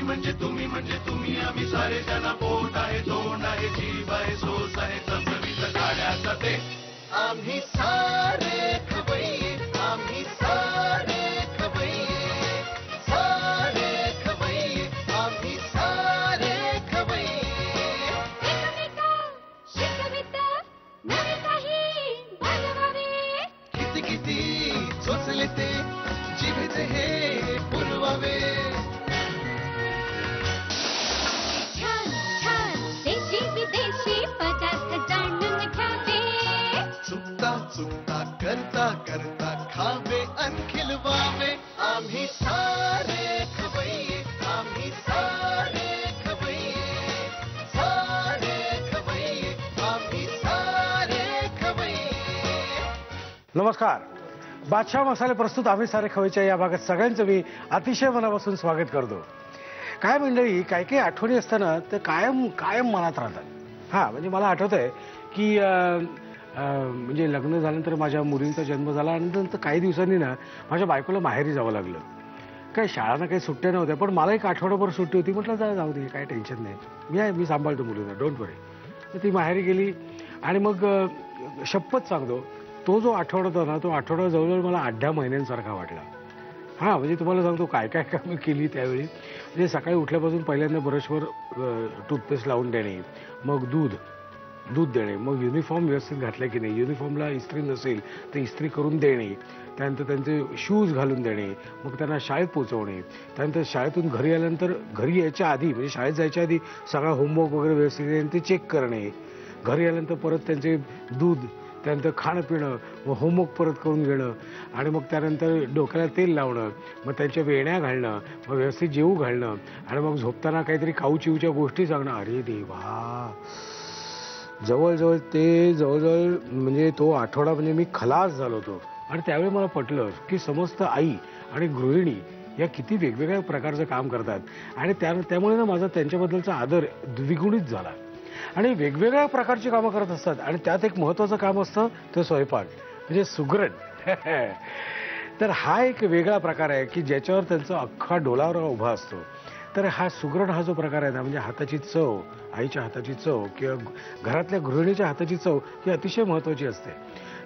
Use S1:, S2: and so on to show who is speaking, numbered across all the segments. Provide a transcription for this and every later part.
S1: तुम्ही आम्ही सारे जण पोट आहे तोंड आहे जीव आहे सोस आहे चमचमीत गाड्याचा ते आम्ही सारे खवय्ये आम्ही सारे खवय्ये सारे खवय्ये आम्ही सारे खवय्ये किती किती चोचले ते जिभेचे हे पुरवावे चुकता करता करता खावे अन खिलवावे आम्ही सारे खवय्ये आम्ही सारे खवय्ये सारे खवय्ये आम्ही सारे खवय्ये.
S2: नमस्कार. बादशाह मसाले प्रस्तुत आम्ही सारे खवय्येच्या या भागात सगळ्यांचं मी अतिशय मनापासून स्वागत करतो. काय मंडळी, काही काही आठवणी असताना ते कायम कायम मनात राहतात. हां, म्हणजे मला आठवत आहे की म्हणजे लग्न झाल्यानंतर माझ्या मुलींचा जन्म झाला आणि नंतर काही दिवसांनी ना माझ्या बायकोला माहेरी जावं लागलं. काय शाळांना काही सुट्ट्या नव्हत्या, पण मला एक आठवडाभर सुट्टी होती. म्हटलं जाऊ दे, काय टेन्शन नाही, मी सांभाळतो मुलींना, डोंट वरी. तर ती माहेरी गेली आणि मग शपथ सांगतो, तो जो आठवडा होता ना, तो आठवडा जवळजवळ मला 8-10 महिन्यांसारखा वाटला. हां, म्हणजे तुम्हाला सांगतो काय काय कामं केली त्यावेळी. म्हणजे सकाळी उठल्यापासून पहिल्यांदा ब्रशवर टूथपेस्ट लावून देणे, मग दूध देणे, मग युनिफॉर्म व्यवस्थित घातला की नाही, युनिफॉर्मला इस्त्री नसेल तर इस्त्री करून देणे, त्यानंतर त्यांचे शूज घालून देणे, मग त्यांना शाळेत पोहोचवणे, त्यानंतर शाळेतून घरी आल्यानंतर घरी यायच्या आधी म्हणजे शाळेत जायच्या आधी सगळा होमवर्क वगैरे व्यवस्थित ते चेक करणे, घरी आल्यानंतर परत त्यांचे दूध, त्यानंतर खाणं पिणं, मग होमवर्क परत करून घेणं आणि मग त्यानंतर डोक्याला तेल लावणं, मग त्यांच्या वेण्या घालणं, मग व्यवस्थित जेवू घालणं आणि मग झोपताना काहीतरी काऊचिवच्या गोष्टी सांगणं. अरे देवा, जवळजवळ म्हणजे तो आठवडा म्हणजे मी खलास झालो होतो. आणि त्यावेळी मला पटलं की समस्त आई आणि गृहिणी या किती वेगवेगळ्या प्रकारचं काम करतात आणि त्यामुळे ना माझा त्यांच्याबद्दलचा आदर द्विगुणित झाला. आणि वेगवेगळ्या प्रकारची कामं करत असतात आणि त्यात एक महत्त्वाचं काम असतं ते स्वयंपाक, म्हणजे सुगरण. तर हा एक वेगळा प्रकार आहे की ज्याच्यावर त्यांचा अख्खा डोलावर उभा असतो. तर हा सुगरण हा जो प्रकार आहे ना, म्हणजे हाताची चव, आईच्या हाताची चव किंवा घरातल्या गृहिणीच्या हाताची चव ही अतिशय महत्त्वाची असते.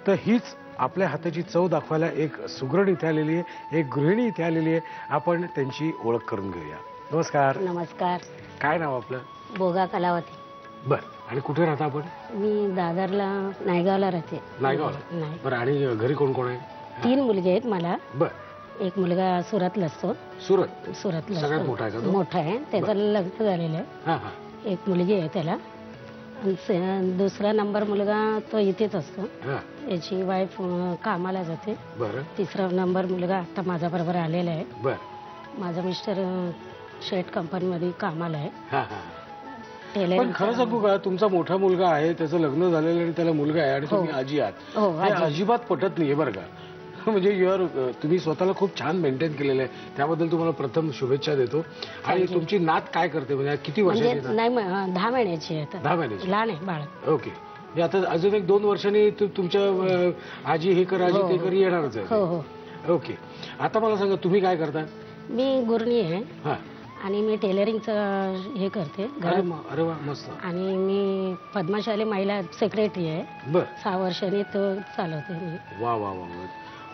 S2: तर हीच आपल्या हाताची चव दाखवायला एक सुगरण इथे आलेली आहे, एक गृहिणी इथे आलेली आहे. आपण त्यांची ओळख करून घेऊया. नमस्कार.
S3: नमस्कार.
S2: काय नाव आपलं?
S3: बोगा कलावती.
S2: बरं. आणि कुठे राहता आपण?
S3: मी दादरला, नायगावला राहते.
S2: नायगावला. बरं. आणि घरी कोण कोण आहे?
S3: 3 मुलगे आहेत मला.
S2: बरं.
S3: एक मुलगा सुरतला असतो. सुरतला
S2: सगळ्यात मोठा आहे का तो?
S3: मोठा आहे, त्याचं लग्न झालेलं आहे. एक मुलगी आहे त्याला. दुसरा नंबर मुलगा तो इथेच असतो, याची वाईफ कामाला जाते. तिसरा नंबर मुलगा आता माझ्या बरोबर आलेला आहे. माझा मिस्टर शेट कंपनीमध्ये कामाला आहे.
S2: पण खरं सांगू का, तुमचा मोठा मुलगा आहे, त्याचं लग्न झालेलं आणि त्याला मुलगा आहे आणि तुम्ही आजी आहात, हे अजिबात पटत नाहीये बरं का. म्हणजे तुम्ही स्वतःला खूप छान मेंटेन केलेलं आहे, त्याबद्दल तुम्हाला प्रथम शुभेच्छा देतो. आणि तुमची नात काय करते, म्हणजे किती वर्षाची?
S3: नाही, 10 महिन्याची आहे.
S2: 10 महिन्याची.
S3: लहान आहे बाळ.
S2: ओके. आता अजून 1-2 वर्षांनी तुमच्या आजी हे कर आजी ते कर येणारच आहे. ओके. आता मला सांगा, तुम्ही काय करता?
S3: मी गुरणी आहे आणि मी टेलरिंगचं हे करते.
S2: अरे वा, मस्त.
S3: आणि मी पद्मशाली महिला सेक्रेटरी आहे.
S2: बरं.
S3: 6 वर्षांनी तो चालवते मी.
S2: वा वा वा.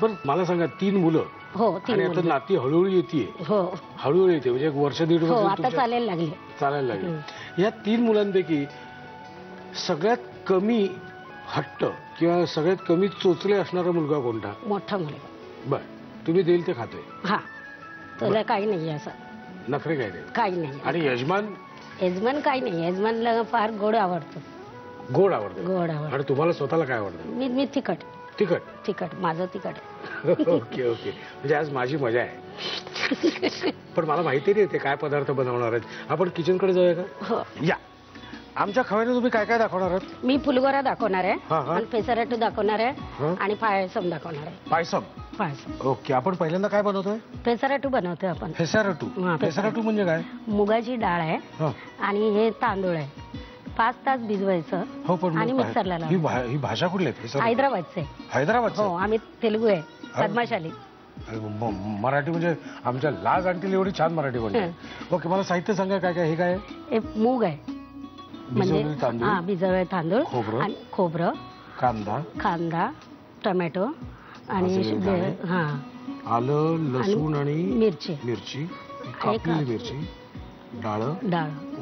S2: बरं, मला सांगा, 3 मुलं.
S3: हो, 3
S2: आणि आता नाती हळूहळू येते. हळूहळू येते, म्हणजे 1-1.5 वर्ष
S3: आता चालायला लागली.
S2: या 3 मुलांपैकी सगळ्यात कमी हट्ट किंवा सगळ्यात कमी चोचले असणारा मुलगा कोणता?
S3: मोठा मुलगा.
S2: बरं. तुम्ही देईल ते खातोय?
S3: हा, त्याला काही नाही असं
S2: नखरे काही नाही. आणि यजमान
S3: काही नाही. यजमानला फार गोड आवडतं.
S2: गोड आवडतं. आणि तुम्हाला स्वतःला काय आवडतं?
S3: मी तिखट. माझं तिखट.
S2: ओके. म्हणजे आज माझी मजा आहे. पण मला माहिती नाही ते काय पदार्थ बनवणार आहेत. आपण किचनकडे जाऊया का? या. आमच्या खव्याने तुम्ही काय काय दाखवणार आहात?
S3: मी फुलगोरा दाखवणार आहे आणि पेसराटू दाखवणार आहे आणि पायसम दाखवणार आहे.
S2: पायसम. ओके. आपण पहिल्यांदा काय बनवतोय?
S3: पेसराटू बनवतोय आपण.
S2: पेसराटू म्हणजे काय?
S3: मुगाची डाळ आहे आणि हे तांदूळ आहे. 5 तास भिजवायचं.
S2: हो, पण
S3: आणि मिक्सरला लावायचं.
S2: ही भाषा कुठली आहे?
S3: हैदराबादचे.
S2: हैदराबाद.
S3: हो, आम्ही तेलुगू आहे, पद्मशाली.
S2: मराठी म्हणजे आमच्या लाज आणतील एवढी छान मराठी बोलते. ओके, मला साहित्य सांगा काय काय. हे काय आहे?
S3: हे मूग आहे, म्हणजे
S2: तांदूळ,
S3: भिजवलेले तांदूळ, खोबरं, कांदा, टोमॅटो आणि
S2: आलं, लसूण आणि
S3: मिरची,
S2: कापलेली मिरची, डाळ,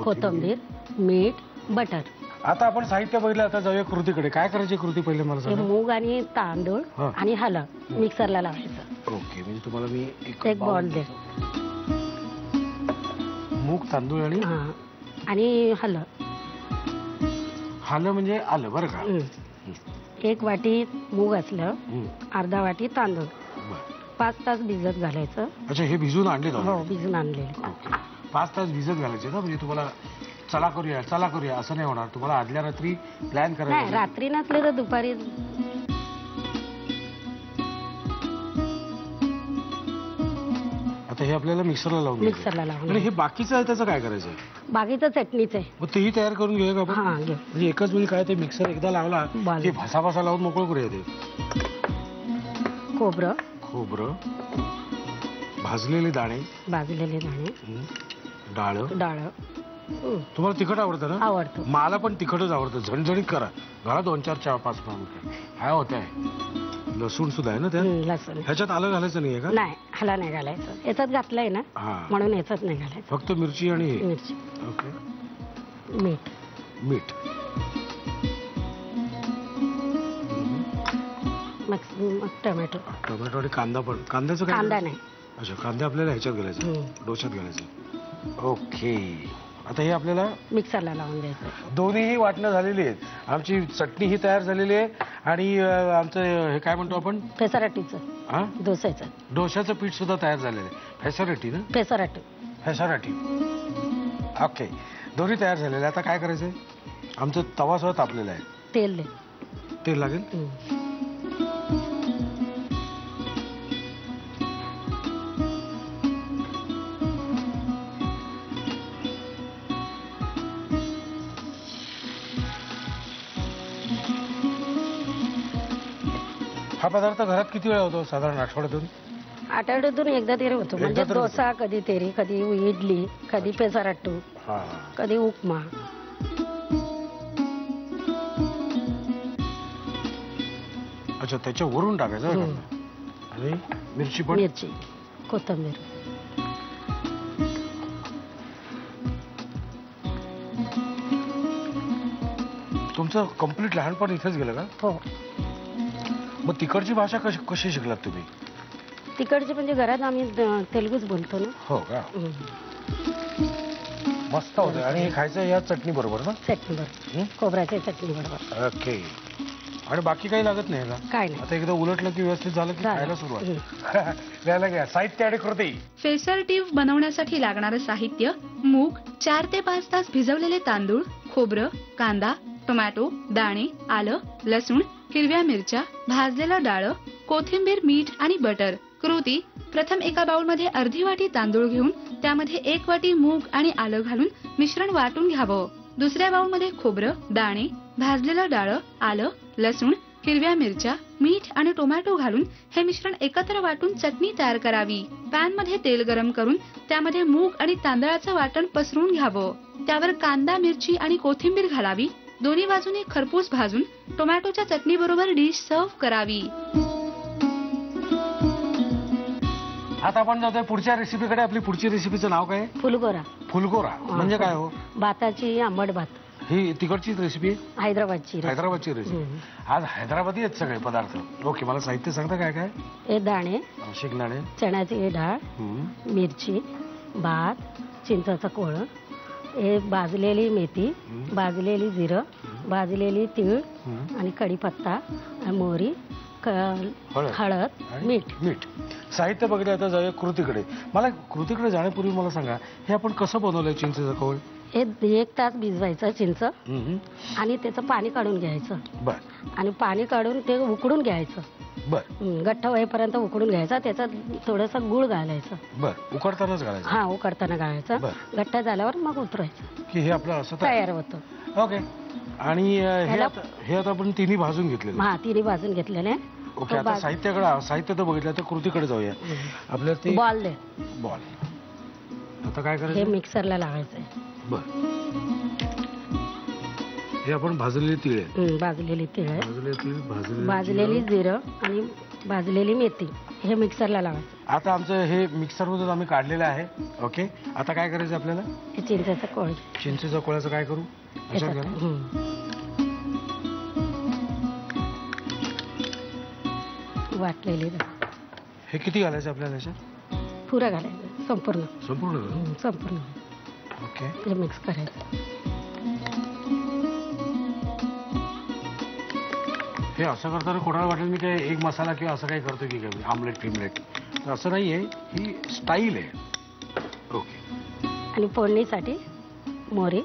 S3: कोथिंबीर, मीठ, बटर.
S2: आता आपण साहित्य बघितलं, आता जाऊया कृतीकडे. काय करायची कृती पहिले मला सांगा.
S3: मूग आणि तांदूळ आणि हळद मिक्सरला लावायचं.
S2: ओके, म्हणजे तुम्हाला मी
S3: एक बॉल दे.
S2: मूग, तांदूळ
S3: आणि हळद
S2: म्हणजे आलं बरं का.
S3: 1 वाटी मूग असलं, अर्धा वाटी तांदूळ, 5 तास भिजत घालायचं.
S2: अच्छा, हे भिजून आणले?
S3: हो, भिजून आणलेले.
S2: 5 तास भिजत घालायचे ना, म्हणजे तुम्हाला चला करूया असं नाही होणार. तुम्हाला आदल्या रात्री प्लॅन करायचं.
S3: रात्री नसले तर दुपारी.
S2: आता हे आपल्याला मिक्सरला लावून. आणि हे बाकीचं आहे त्याचं काय करायचं?
S3: बाकीचं चटणीच आहे.
S2: मग तेही तयार करून घेऊया का आपण? म्हणजे एकच वेळी काय ते मिक्सर एकदा लावला की भासा लावून मोकळं करूया. ते खोबरं, भाजलेले दाणे, डाळ. तुम्हाला तिखट आवडतं ना?
S3: आवडतं.
S2: मला पण तिखटच आवडतं. झणझणीत करा. घरात 2, 4, 5 काय होत आहे. लसूण सुद्धा आहे ना त्यात?
S3: लसूण.
S2: ह्याच्यात आलं घालायचं नाहीये का?
S3: नाही, हला नाही घालायचं. याच्यात घातलंय ना, म्हणून याच्यात नाही घालायचं.
S2: फक्त मिरची आणि
S3: मिरची.
S2: ओके.
S3: मीठ. मग टोमॅटो
S2: आणि कांदा पण. कांद्याचं काय?
S3: कांदा नाही.
S2: अच्छा, कांदा आपल्याला ह्याच्यात घालायचं, डोशात घालायचं. ओके, आता हे आपल्याला
S3: मिक्सरला लावून द्यायचं.
S2: दोन्हीही वाटणं झालेली आहेत. आमची चटणी ही तयार झालेली आहे आणि आमचं हे काय म्हणतो आपण,
S3: पेसराटीचं,
S2: डोशाचं पीठ सुद्धा तयार झालेलं आहे. फेसराटी ना? फेसराटी. ओके, दोन्ही तयार झालेले. आता काय करायचंय? आमचं तवा सुद्धा तापलेला आहे. तेल लागेल. हा पदार्थ घरात किती वेळा होतो साधारण?
S3: आठवड्यातून एकदा तरी होतो. म्हणजे डोसा कधी तरी, कधी इडली, कधी पेसराट्टू, कधी उपमा.
S2: अच्छा, त्याच्यावरून टाकायचं. आणि मिरची,
S3: कोथिंबीर.
S2: तुमचं कम्प्लीट लहानपण इथेच गेलं का?
S3: हो.
S2: मग तिकडची भाषा कशी शिकलात तुम्ही?
S3: तिकडची म्हणजे घरात आम्ही तेलुगूच बोलतो ना.
S2: हो का? मस्त होतं. आणि हे खायचं या चटणी बरोबर ना?
S3: चटणी बरोबर, खोबऱ्याच्या चटणी बरोबर.
S2: ओके. आणि बाकी काही लागत नाही का?
S3: काय नाही.
S2: आता एकदा उलटलं की व्यवस्थित झालं की खायला सुरुवात. द्यायला घ्या. साहित्य आणि कृती.
S4: फेसरटिव्ह बनवण्यासाठी लागणारं साहित्य: मूग, 4 ते 5 तास भिजवलेले तांदूळ, खोबरं, कांदा, टोमॅटो, दाणे, आलं, लसूण, हिरव्या मिरच्या, भाजलेलं डाळ, कोथिंबीर, मीठ आणि बटर. कृती: प्रथम एका बाउलमध्ये अर्धी वाटी तांदूळ घेऊन त्यामध्ये 1 वाटी मूग आणि आलं घालून मिश्रण वाटून घ्यावं. दुसऱ्या बाउलमध्ये खोबरं, दाणे, भाजलेलं डाळ, आलं, लसूण, हिरव्या मिरच्या, मीठ आणि टोमॅटो घालून हे मिश्रण एकत्र वाटून चटणी तयार करावी. पॅन मध्ये तेल गरम करून त्यामध्ये मूग आणि तांदळाचं वाटण पसरवून घ्यावं. त्यावर कांदा, मिरची आणि कोथिंबीर घालावी. दोन्ही बाजूने खरपूस भाजून टोमॅटोच्या चटणी बरोबर डिश सर्व्ह करावी.
S2: आता आपण जातोय पुढच्या रेसिपीकडे. आपली पुढची रेसिपीचं नाव काय?
S3: फुलगोरा.
S2: म्हणजे काय हो?
S3: भाताची आंबट भात.
S2: ही तिकडची रेसिपी आहे?
S3: हैदराबादची
S2: रेसिपी. आज हैदराबादी आहेत सगळे पदार्थ. ओके, मला साहित्य सांगता काय काय?
S3: हे दाणे,
S2: शेंगदाणे,
S3: चण्याची डाळ, मिरची, भात, चिंचाचं कोळ, हे भाजलेली मेथी, भाजलेली जिरं, भाजलेली तीळ आणि कढीपत्ता, मोहरी, हळद, मीठ.
S2: साहित्य बघितलं. आता जाऊया कृतीकडे. मला कृतीकडे जाण्यापूर्वी मला सांगा, हे आपण कसं बनवलंय चिंचेचं कोळ?
S3: हे 1 तास भिजवायचं चिंच आणि त्याचं पाणी काढून घ्यायचं. आणि पाणी काढून ते उकडून घ्यायचं. गठ्ठ होईपर्यंत उकडून घ्यायचा. त्याच्यात थोडंसं गुळ घालायचं.
S2: उकडतानाच घालायचं?
S3: हा, उकडताना घालायचं. गठ्ठ झाल्यावर मग उतरायचं
S2: की हे आपलं असं
S3: तयार होतं.
S2: ओके. आणि हे आता आपण तिन्ही भाजून घेतलेले?
S3: हा, तिन्ही भाजून घेतलेले.
S2: ओके, आता साहित्य तर बघितलं, तर कृतीकडे जाऊया. आपल्याला ते
S3: बॉल दे.
S2: बॉल आता काय
S3: हे
S2: करायचं?
S3: मिक्सरला लावायचंय.
S2: बर, हे आपण भाजलेली तीळ आहे,
S3: भाजलेली तीळ आहे,
S2: भाजलेली तीळ,
S3: भाजलेली जिरं आणि भाजलेली मेथी हे मिक्सरला लावायचं.
S2: आता आमचं हे मिक्सर मधून आम्ही काढलेलं आहे. ओके, आता काय करायचं आपल्याला?
S3: हे चिंचेचं कोळ
S2: चिंचेच्या कोळ्याचं काय करू? अशात घालू?
S3: वाटलेली
S2: हे किती घालायचं आपल्याला याच्यात?
S3: पुरं घालायचं संपूर्ण.
S2: संपूर्ण
S3: संपूर्ण
S2: ओके.
S3: ते मिक्स करायचं.
S2: हे असं करताना कोणाला वाटेल मी काय एक मसाला किंवा असं काही करतो की काय आमलेट फिमलेट, तर असं नाहीये, ही स्टाईल आहे. ओके.
S3: आणि फोडणीसाठी मोहरी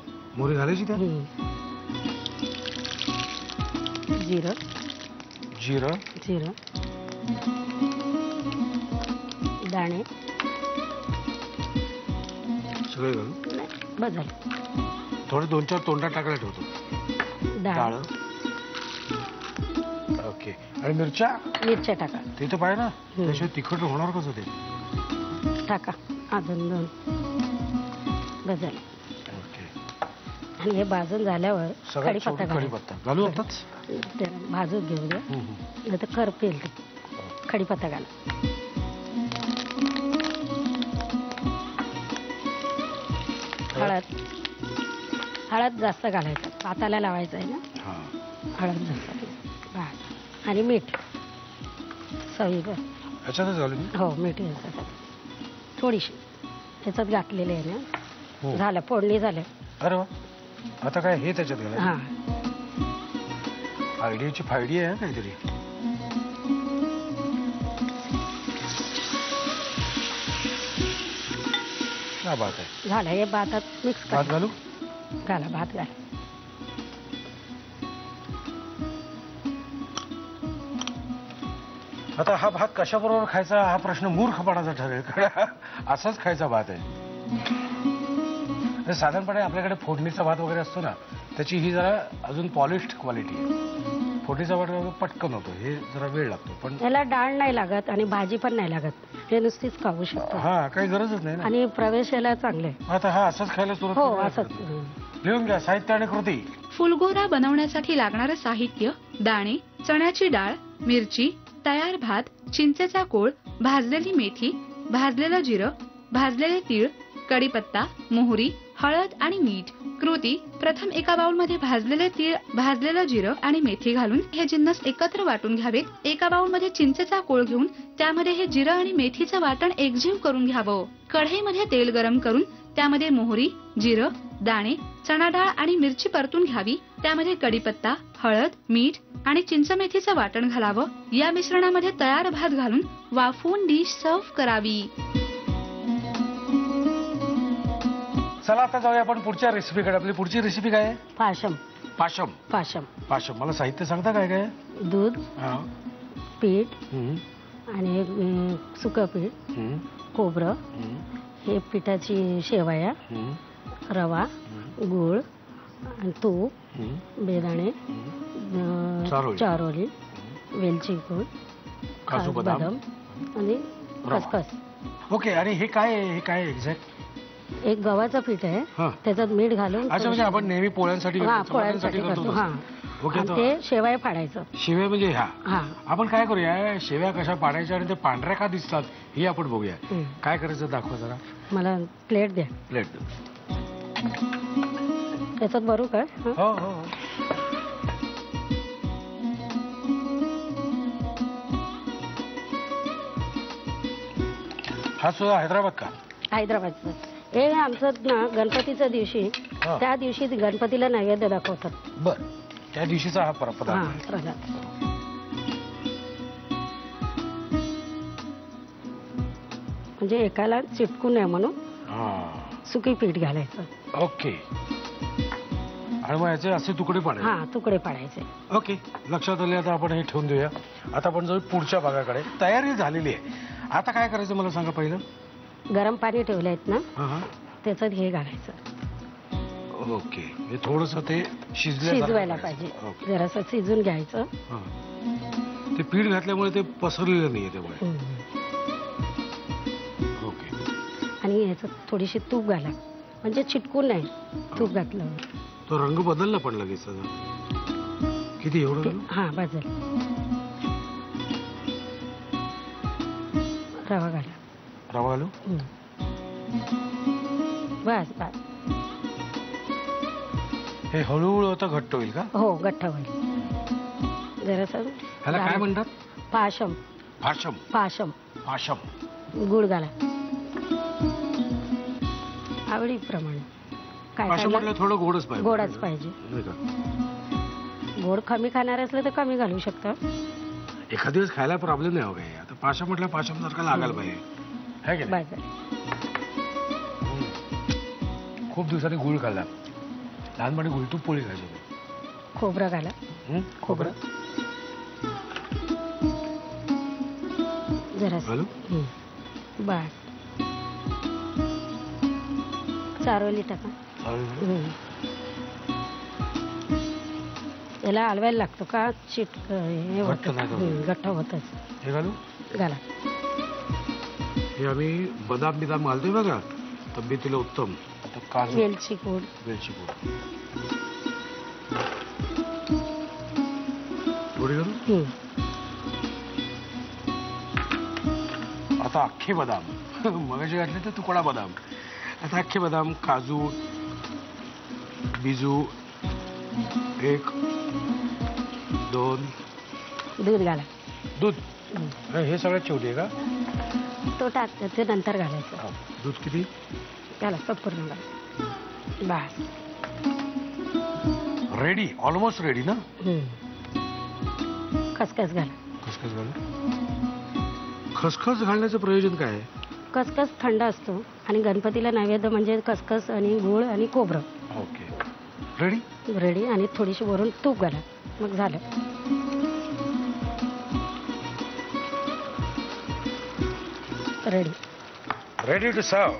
S2: घालायची त्या,
S3: जिरं
S2: जिरं
S3: दाणे
S2: सगळे घालू.
S3: बस झालं.
S2: थोडे 2-4 तोंडात टाकायला ठेवतो.
S3: डाळ
S2: ओके. आणि मिरच्या
S3: टाका.
S2: ते तर पाहिजे ना, त्याशिवाय तिखट होणार कसं ते?
S3: टाका अजून 2. बस झालं.
S2: ओके.
S3: आणि हे भाजून झाल्यावर
S2: कढीपत्ता घालू आताच.
S3: भाजून घेऊ द्या, नाही तर करपेल ते. कढीपत्ता घाला. हळद जास्त घालायचं, भाताला लावायचं आहे ना. हळद जास्त आणि मीठ चवीवर.
S2: याच्यातच घालू?
S3: हो, मीठ थोडीशी याच्यात घातलेले आहे ना. झालं, फोडणी झालं.
S2: अरे वा. आता काय हे त्याच्यात घाला?
S3: हा,
S2: आयडियाची फायडी आहे काहीतरी. क्या बात आहे.
S3: झालं. हे भातात मिक्स
S2: भात घालू?
S3: घाला, भात घाला.
S2: आता हा भात कशाबरोबर खायचा हा प्रश्न मूर्खपणाचा ठरेल, कारण असाच खायचा भात आहे. साधारणपणे आपल्याकडे फोडणीचा भात वगैरे असतो ना, त्याची ही जरा अजून पॉलिश्ड क्वालिटी आहे. फोडणीचा भात पटकन होतो, हे जरा वेळ लागतो. पण
S3: याला डाळ नाही लागत आणि भाजी पण नाही लागत, हे नुसतीच खाऊ शकतो.
S2: हा, काही गरजच नाही ना.
S3: आणि प्रवेश याला चांगले.
S2: आता हा असंच खायला सुरुवात.
S3: हो, असंच.
S2: लिहून घ्या साहित्य आणि कृती.
S4: फुलगोरा बनवण्यासाठी लागणारं साहित्य: दाणे, चण्याची डाळ, मिरची, तयार भात, चिंचेचा कोळ, भाजलेली मेथी, भाजलेलं जिरं, भाजलेले तीळ, कढीपत्ता, मोहरी, हळद आणि मीठ. कृती: प्रथम एका बाउलमध्ये भाजलेले तीळ, भाजलेलं जिरं आणि मेथी घालून हे जिन्नस एकत्र वाटून घ्यावेत. एका बाउलमध्ये चिंचेचा कोळ घेऊन त्यामध्ये हे जिरं आणि मेथीचं वाटण एकजीव करून घ्यावं. कढईमध्ये तेल गरम करून त्यामध्ये मोहरी, जिरं, दाणे, चणा डाळ आणि मिरची परतून घ्यावी. त्यामध्ये कढीपत्ता, हळद, मीठ आणि चिंच मेथीचं वाटण घालावं. या मिश्रणामध्ये तयार भात घालून वाफवून डिश सर्व्ह करावी.
S2: चला आता जाऊया आपण पुढच्या रेसिपीकडे. आपली पुढची रेसिपी काय आहे?
S3: पाशम.
S2: पाशम.
S3: पाशम.
S2: पाशम. मला साहित्य सांगता काय काय?
S3: दूध,
S2: हा,
S3: पीठ आणि सुकं पीठ, खोबरं, हे पिठाची शेवया, रवा, गूळ, तूप, बेदाणे, चारोली, वेलची पूड, काजू बदाम आणि खसखस.
S2: ओके. आणि हे काय आहे? हे काय एक्झॅक्ट?
S3: एक गव्हाचं पीठ आहे, त्याच्यात मीठ घालून.
S2: अच्छा, म्हणजे आपण नेहमी पोळ्यांसाठी
S3: करतो. हा,
S2: ओके.
S3: ते शेवया फाडायचं.
S2: शेवया म्हणजे ह्या.
S3: हा,
S2: आपण काय करूया, शेवया कशा पाडायच्या आणि ते पांढऱ्या का दिसतात हे आपण बघूया. काय करायचं दाखवा जरा.
S3: मला प्लेट द्या.
S2: प्लेट
S3: त्याच्यात भरू काय?
S2: हो हो. हा सुद्धा हैदराबाद का?
S3: हैदराबादचं. हे आमचं ना गणपतीच्या दिवशी, त्या दिवशी गणपतीला नैवेद्य दाखवतात.
S2: बर, त्या दिवशीचा हा पदार्थ.
S3: म्हणजे एकाला चिटकू नये म्हणून सुकी पीठ घालायचं.
S2: ओके. आणि मग याचे असे तुकडे पाडायचे.
S3: हा, तुकडे पाडायचे.
S2: ओके, लक्षात आले. आता आपण हे ठेवून देऊया. आता आपण जाऊ पुढच्या भागाकडे. तयारी झालेली आहे. आता काय करायचं मला सांगा. पहिलं
S3: गरम पाणी ठेवले आहेत ना, त्याच्यात हे घालायचं.
S2: ओके. हे थोडस ते शिजवायला
S3: पाहिजे. जरासं शिजून घ्यायचं.
S2: ते पीठ घातल्यामुळे ते पसरलेलं नाहीये त्यामुळे. ओके.
S3: आणि ह्याच्यात थोडीशी तूप घाला म्हणजे चिटकून नाही तूप घातलं.
S2: तो रंग बदलला पण लगेच. किती एवढं?
S3: हा भाजल. रवा घाला.
S2: रवा घालू?
S3: बस बस.
S2: हे हळूहळू आता घट्ट होईल का?
S3: हो घट्ट होईल. जरासं
S2: ह्याला काय म्हणतात?
S3: पाशम.
S2: फाशम.
S3: पाशम.
S2: फाशम.
S3: गुळ घाला आवडीप्रमाणे. काय
S2: फाशम म्हटलं थोडं गोडच पाहिजे.
S3: गोडच पाहिजे. गोड कमी खाणार असलं तर कमी घालू शकता.
S2: एखाद दिवस खायला प्रॉब्लेम नाही. हो काय आता पाशम म्हटलं पाशम सारखं लागायला पाहिजे. है की नाही? खूप दिवसांनी गुळ खाल्ला. लहानपणी गुळतूप पोळी खायची.
S3: खोबरं घाला.
S2: खोबरं
S3: जरा बस. चारोली टाका. याला हलवायला लागतो का हे घट्ट होतच.
S2: हे घालू?
S3: घाला.
S2: हे आम्ही बदाम बिदाम घालतोय बघा तब्येतीला उत्तम. काजू.
S3: वेलची पूड.
S2: वेलची पूड थोडी घालू. आता अख्खे बदाम मगाशी घातले तर तुकडा बदाम. आता अख्खे बदाम, काजू, बिजू, 1 2.
S3: दूध घाला.
S2: दूध हे सगळ्यात शेवटी आहे का?
S3: तो टाकतो ते नंतर घालायचं.
S2: दूध किती
S3: घाला? पूर्ण घाला. बस.
S2: रेडी. ऑलमोस्ट रेडी ना?
S3: खसखस घाला.
S2: खसखस घालू. खसखस घालण्याचं प्रयोजन काय आहे?
S3: खसखस थंड असतो आणि गणपतीला नैवेद्य म्हणजे खसखस आणि गूळ आणि खोबरं.
S2: ओके. रेडी.
S3: रेडी. आणि थोडीशी वरून तूप घाला. मग झालं. रेडी.
S2: Ready to serve.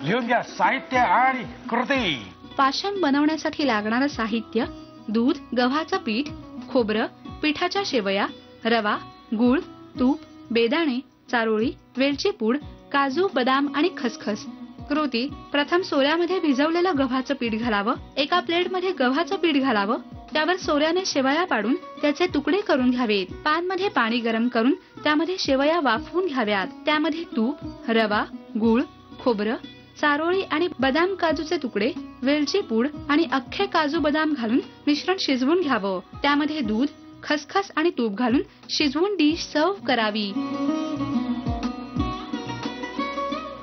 S2: लिहून घ्या साहित्य आणि कृती.
S4: पाशम बनवण्यासाठी लागणारं साहित्य: दूध, गव्हाचं पीठ, खोबरं, पिठाच्या शेवया, रवा, गूळ, तूप, बेदाणे, चारोळी, वेलची पूड, काजू, बदाम आणि खसखस. कृती: प्रथम सोऱ्यामध्ये भिजवलेलं गव्हाचं पीठ घालावं. एका प्लेटमध्ये गव्हाचं पीठ घालावं. त्यावर सोऱ्याने शेवया पाडून त्याचे तुकडे करून घ्यावेत. पॅनमध्ये पाणी गरम करून त्यामध्ये शेवया वाफवून घ्याव्यात. त्यामध्ये तूप, रवा, गूळ, खोबरं, चारोळी आणि बदाम काजूचे तुकडे, वेलची पूड आणि अख्खे काजू बदाम घालून मिश्रण शिजवून घ्यावं. त्यामध्ये दूध, खसखस आणि तूप घालून शिजवून डिश सर्व्ह करावी.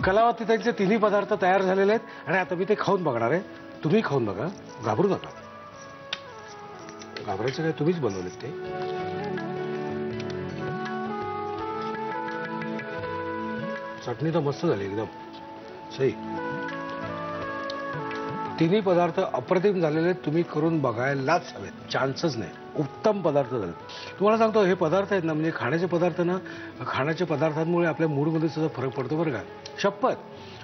S2: कलावती त्यांचे तिन्ही पदार्थ तयार झालेले आहेत आणि आता मी ते खाऊन बघणार आहे. तुम्ही खाऊन बघा. घाबरू नका. घाबरायचं काय? तुम्हीच बनवलेत ते. चटणी तर मस्त झाली एकदम सही. तिन्ही पदार्थ अप्रतिम झालेले आहेत. तुम्ही करून बघायलाच हवेत. चान्सच नाही. उत्तम पदार्थ झाले. तुम्हाला सांगतो हे पदार्थ आहेत ना म्हणजे खाण्याचे पदार्थ ना खाण्याच्या पदार्थांमुळे आपल्या मूडमध्ये सुद्धा फरक पडतो बरं का. शपथ.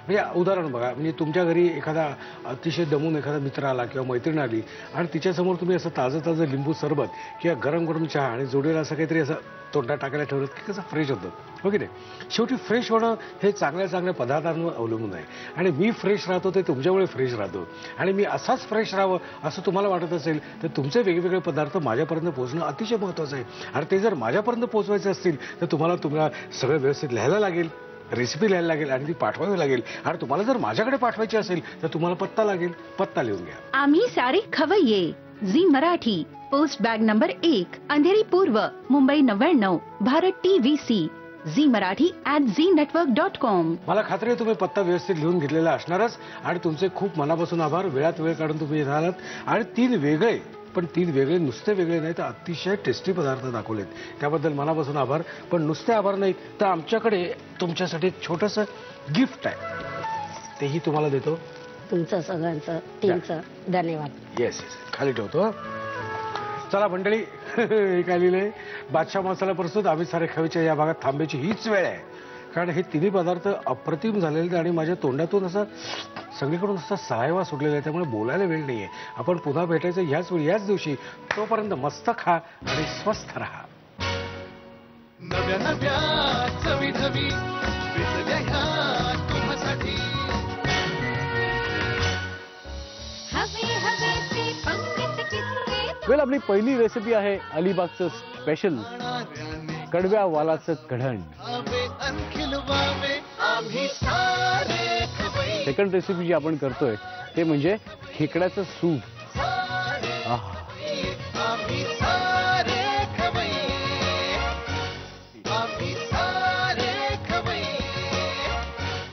S2: म्हणजे उदाहरण बघा म्हणजे तुमच्या घरी एखादा अतिशय दमून एखादा मित्र आला किंवा मैत्रीण आली आणि तिच्यासमोर तुम्ही असं ताजं ताजं लिंबू सरबत किंवा गरम गरम चहा आणि जोडीला असं काहीतरी असं तोंडात टाकायला ठेवलं की कसं फ्रेश होतं. हो की नाही? शेवटी फ्रेश होणं हे चांगल्या चांगल्या पदार्थांवर अवलंबून आहे. आणि मी फ्रेश राहतो ते तुमच्यामुळे फ्रेश राहतो. आणि मी असाच फ्रेश राहावं असं तुम्हाला वाटत असेल तर तुमचे वेगवेगळे पदार्थ माझ्यापर्यंत पोहोचणं अतिशय महत्त्वाचं आहे. आणि ते जर माझ्यापर्यंत पोहोचवायचे असतील तर तुम्हाला सगळं व्यवस्थित लिहायला लागेल, रेसिपी लिहायला लागेल आणि ती पाठवावी लागेल. आणि तुम्हाला जर माझ्याकडे पाठवायची असेल तर तुम्हाला पत्ता लागेल. पत्ता लिहून घ्या.
S5: आम्ही सारे खवय्ये. Zee Marathi. Post bag number 1, Andheri पूर्व, Mumbai 99, Bharat TVC. Zee marathi@znetwork.com.
S2: मला खात्री आहे तुम्ही पत्ता व्यवस्थित लिहून घेतलेला असणारच. आणि तुमचे खूप मनापासून आभार. वेळात वेळ काढून तुम्ही येत आलात आणि 3 वेगळे पण 3 वेगळे नुसते वेगळे नाही तर अतिशय टेस्टी पदार्थ दाखवलेत. त्याबद्दल मनापासून आभार. पण नुसते आभार नाही तर आमच्याकडे तुमच्यासाठी एक छोटंसं गिफ्ट आहे. तेही तुम्हाला देतो.
S3: तुमचं सगळ्यांचं टीमचं धन्यवाद.
S2: येस खाली ठेवतो. चला मंडळी हे काय लिहिलंय? बादशाह मसाला प्रस्तुत आम्ही सारे खवेच्या या भागात थांबायची हीच वेळ आहे. कारण हे तिन्ही पदार्थ अप्रतिम झालेले आणि माझ्या तोंडातून असं सगळीकडून असा सलायवा सुटलेला आहे. त्यामुळे बोलायला वेळ नाहीये. आपण पुन्हा भेटायचं ह्याच वेळी याच दिवशी. तोपर्यंत मस्त खा आणि स्वस्थ राहा.
S1: नव्या नव्या चवी ढवी विसरल्या ह्या तुम्हासाठी.
S6: वेल आपली पहिली रेसिपी आहे अलिबागचं स्पेशल कडव्या वालाचं कढण. सेकंड रेसिपी जी आपण करतोय ते म्हणजे खेकड्याचं सूप.